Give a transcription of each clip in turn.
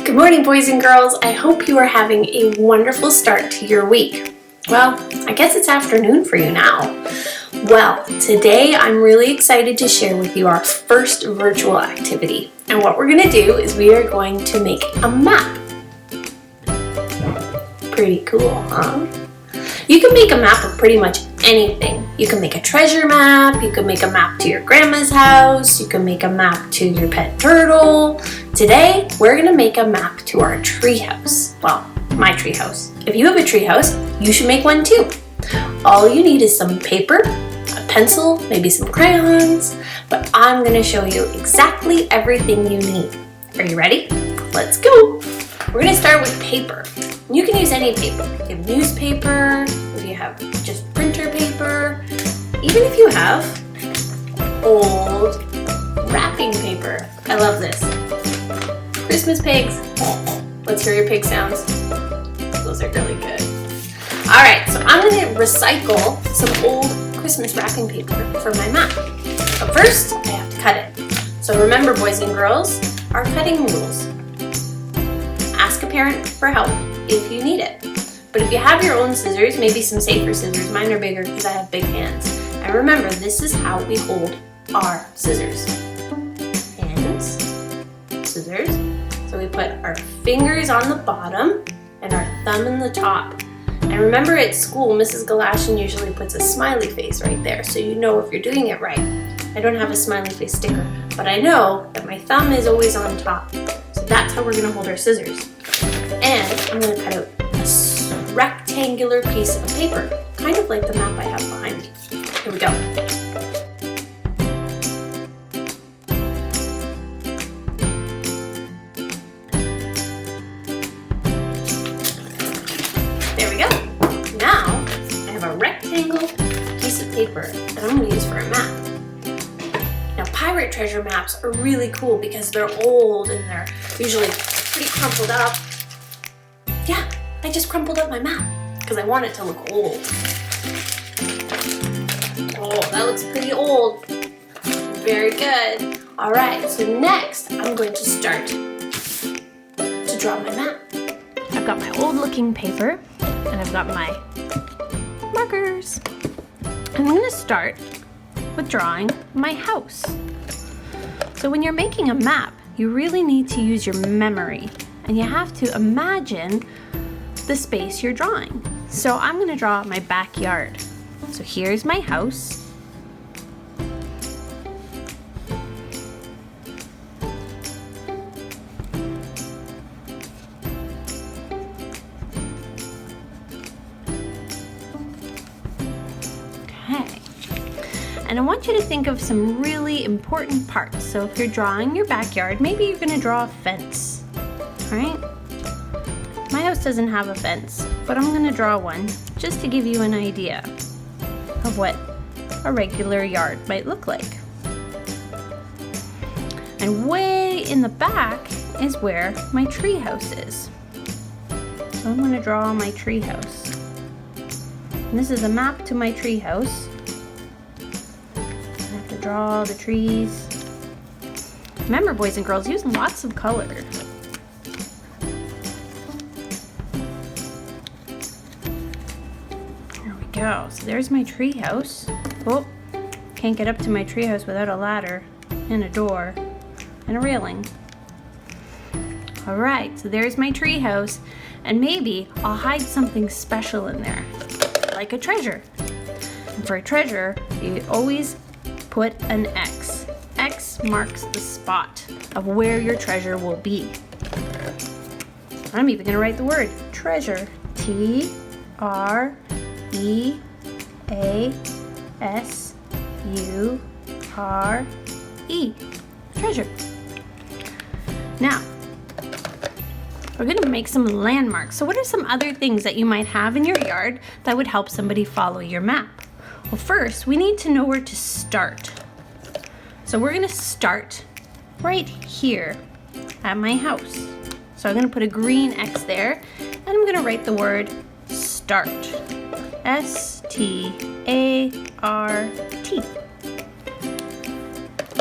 Good morning, boys and girls. I hope you are having a wonderful start to your week. Well, I guess it's afternoon for you now. Well, today I'm really excited to share with you our first virtual activity. And what we're going to do is we are going to make a map. Pretty cool, huh? You can make a map of pretty much anything. You can make a treasure map, you can make a map to your grandma's house, you can make a map to your pet turtle. Today, we're gonna make a map to our treehouse. Well, my treehouse. If you have a treehouse, you should make one too. All you need is some paper, a pencil, maybe some crayons, but I'm gonna show you exactly everything you need. Are you ready? Let's go. We're gonna start with paper. You can use any paper. If you have newspaper, if you have just printer paper, even if you have old wrapping paper. I love this. Christmas pigs. Let's hear your pig sounds. Those are really good. All right, so I'm gonna recycle some old Christmas wrapping paper for my map. But first, I have to cut it. So remember, boys and girls, our cutting rules. Ask a parent for help if you need it. But if you have your own scissors, maybe some safer scissors. Mine are bigger because I have big hands. And remember, this is how we hold our scissors. Hands, scissors. So we put our fingers on the bottom and our thumb in the top. And remember, at school, Mrs. Galashan usually puts a smiley face right there, so you know if you're doing it right. I don't have a smiley face sticker, but I know that my thumb is always on top. So that's how we're gonna hold our scissors. And I'm gonna cut out a rectangular piece of paper, kind of like the map I have behind me. Here we go. There we go. Now, I have a rectangle piece of paper that I'm gonna use for a map. Now, pirate treasure maps are really cool because they're old and they're usually pretty crumpled up. Yeah, I just crumpled up my map because I want it to look old. Oh, that looks pretty old. Very good. All right, so next I'm going to start to draw my map. I've got my old looking paper and I've got my markers. I'm going to start with drawing my house. So when you're making a map, you really need to use your memory. And you have to imagine the space you're drawing. So I'm gonna draw my backyard. So here's my house. Okay. And I want you to think of some really important parts. So if you're drawing your backyard, maybe you're gonna draw a fence. Right? My house doesn't have a fence, but I'm gonna draw one just to give you an idea of what a regular yard might look like. And way in the back is where my tree house is. So I'm gonna draw my tree house. And this is a map to my tree house. I have to draw the trees. Remember, boys and girls, use lots of color. Go. So there's my tree house. Oh, can't get up to my tree house without a ladder and a door and a railing. All right, so there's my tree house, and maybe I'll hide something special in there, like a treasure. And for a treasure, you always put an X. X marks the spot of where your treasure will be. I'm even gonna write the word treasure. T-R-E-A-S-U-R-E. Treasure. Now, we're going to make some landmarks. So what are some other things that you might have in your yard that would help somebody follow your map? Well, first, we need to know where to start. So we're going to start right here at my house. So I'm going to put a green X there, and I'm going to write the word start. S-T-A-R-T.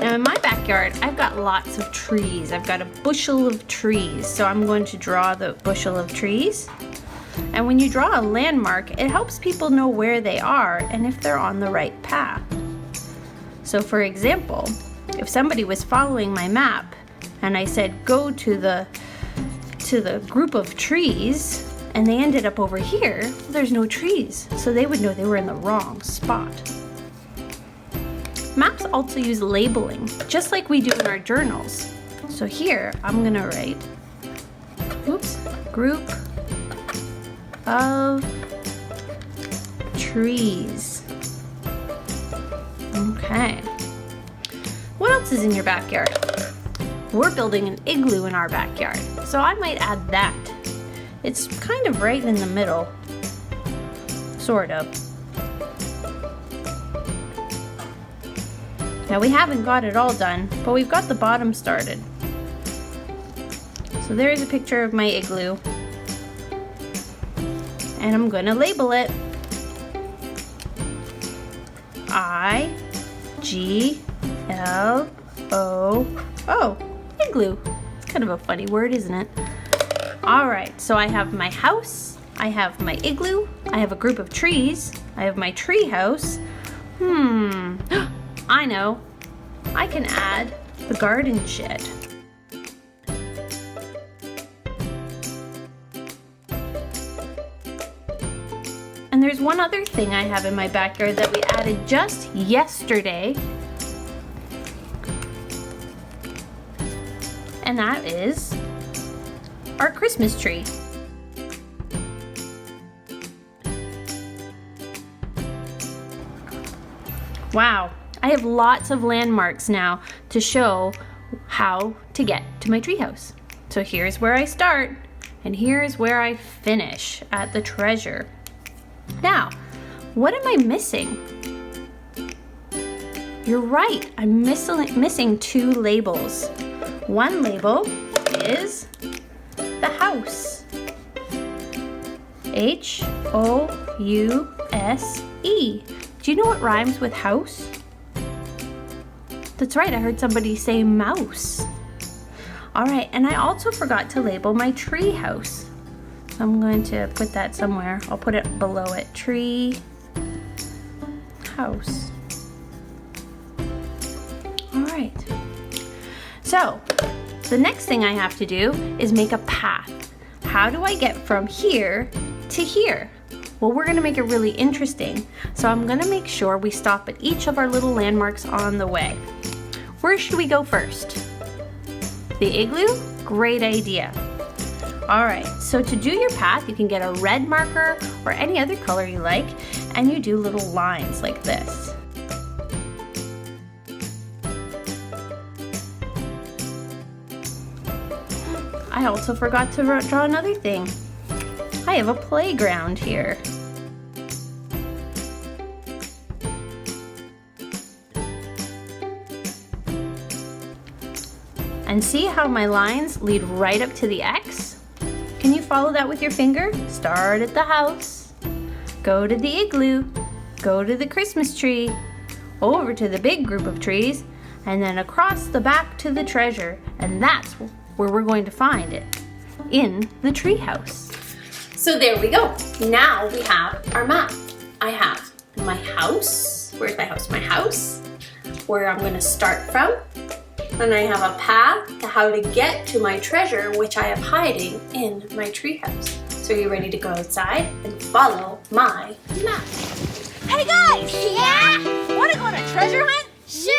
Now in my backyard, I've got lots of trees. I've got a bushel of trees. So I'm going to draw the bushel of trees. And when you draw a landmark, it helps people know where they are and if they're on the right path. So for example, if somebody was following my map and I said go to the group of trees and they ended up over here, well, there's no trees. So they would know they were in the wrong spot. Maps also use labeling, just like we do in our journals. So here, I'm gonna write, group of trees. Okay. What else is in your backyard? We're building an igloo in our backyard, so I might add that. It's kind of right in the middle, sort of. Now we haven't got it all done, but we've got the bottom started. So there's a picture of my igloo. And I'm gonna label it I-G-L-O-O, igloo. It's kind of a funny word, isn't it? All right, so I have my house, I have my igloo, I have a group of trees, I have my tree house. I know, I can add the garden shed. And there's one other thing I have in my backyard that we added just yesterday. And that is our Christmas tree. Wow. I have lots of landmarks now to show how to get to my treehouse. So here's where I start, and here's where I finish at the treasure. Now, what am I missing? You're right, I'm missing two labels. One label is the house. H-O-U-S-E. Do you know what rhymes with house? That's right, I heard somebody say mouse. All right, and I also forgot to label my tree house. So I'm going to put that somewhere. I'll put it below it, tree house. All right. So the next thing I have to do is make a path. How do I get from here to here? Well, we're gonna make it really interesting. So I'm gonna make sure we stop at each of our little landmarks on the way. Where should we go first? The igloo? Great idea. All right, so to do your path, you can get a red marker or any other color you like, and you do little lines like this. I also forgot to draw another thing. I have a playground here. And see how my lines lead right up to the X? Can you follow that with your finger? Start at the house, go to the igloo, go to the Christmas tree, over to the big group of trees, and then across the back to the treasure. And that's where we're going to find it, in the tree house. So there we go. Now we have our map. I have my house. Where's my house? My house, where I'm gonna start from. And I have a path to how to get to my treasure, which I am hiding in my treehouse. So are you ready to go outside and follow my map? Hey guys! Yeah? Wanna go on a treasure hunt? Sure!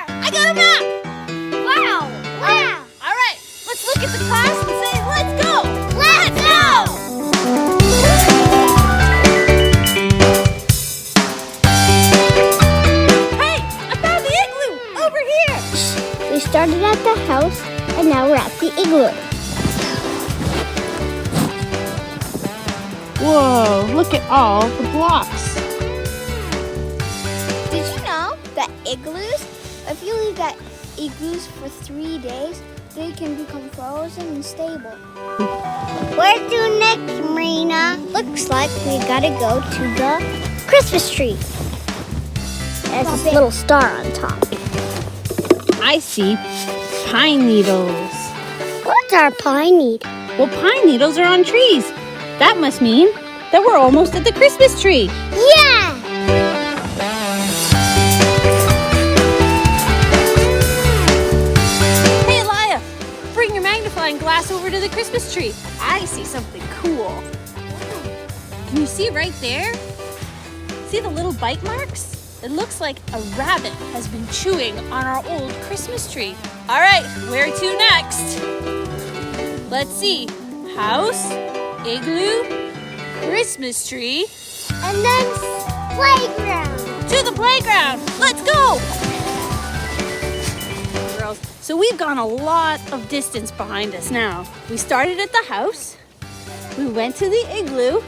I got a map! Wow! Wow! Alright, let's look at the class and say, let's go! Let's go! Hey! I found the igloo! Over here! We started at the house, and now we're at the igloo. Whoa, look at all the blocks. Did you know that igloos, if you leave that igloos for 3 days, they can become frozen and stable? Where to next, Marina? Looks like we gotta go to the Christmas tree. There's this little star on top. I see pine needles. What are pine needles? Well, pine needles are on trees. That must mean that we're almost at the Christmas tree. Yeah! Hey, Elia, bring your magnifying glass over to the Christmas tree. I see something cool. Can you see right there? See the little bite marks? It looks like a rabbit has been chewing on our old Christmas tree. All right, where to next? Let's see. House, igloo, Christmas tree, And then playground. to the playground. Let's go! Girls, so we've gone a lot of distance behind us now. We started at the house, we went to the igloo,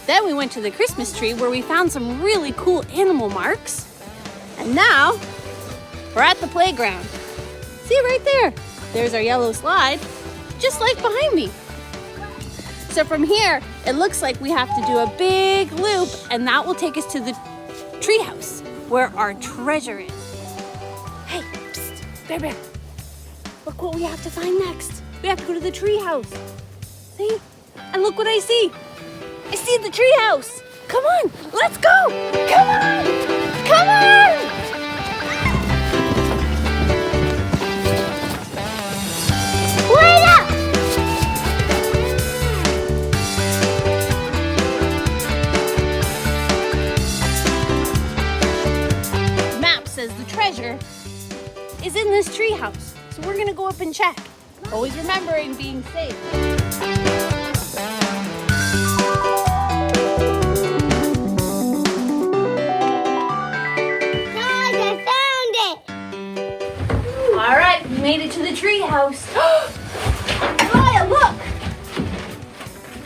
then we went to the Christmas tree where we found some really cool animal marks. And now we're at the playground. See right there? There's our yellow slide, just like behind me. So from here, it looks like we have to do a big loop, and that will take us to the treehouse where our treasure is. Hey, psst, Bear Bear. Look what we have to find next. We have to go to the treehouse. See? And look what I see. I see the treehouse. Come on, let's go. Come on, come on. Wait up! The map says the treasure is in this treehouse. So we're gonna go up and check. Always remembering being safe. Guys, I found it! All right, we made it to the treehouse. Maya, look!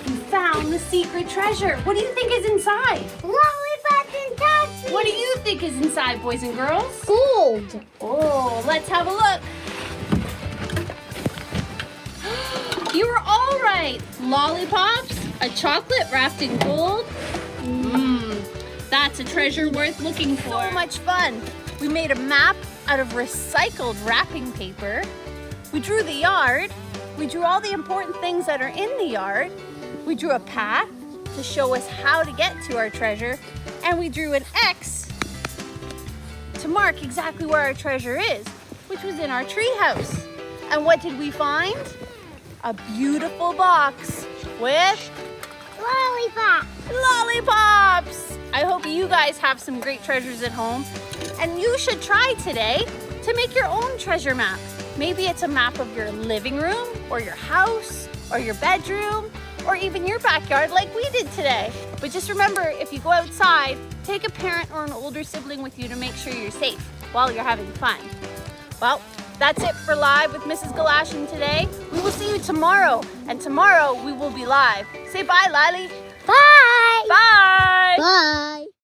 We found the secret treasure. What do you think is inside? Lollipops and taxis! What do you think is inside, boys and girls? Gold! Oh, let's have a look. You were all right. Lollipops, a chocolate wrapped in gold. That's a treasure worth looking for. So much fun. We made a map out of recycled wrapping paper. We drew the yard. We drew all the important things that are in the yard. We drew a path to show us how to get to our treasure. And we drew an X to mark exactly where our treasure is, which was in our treehouse. And what did we find? A beautiful box with Lollipop! lollipops. I hope you guys have some great treasures at home. And you should try today to make your own treasure map. Maybe it's a map of your living room or your house or your bedroom or even your backyard like we did today. But just remember, if you go outside, take a parent or an older sibling with you to make sure you're safe while you're having fun. Well, that's it for Live with Mrs. Galashan today. We will see you tomorrow, and tomorrow we will be live. Say bye, Lily. Bye! Bye. Bye!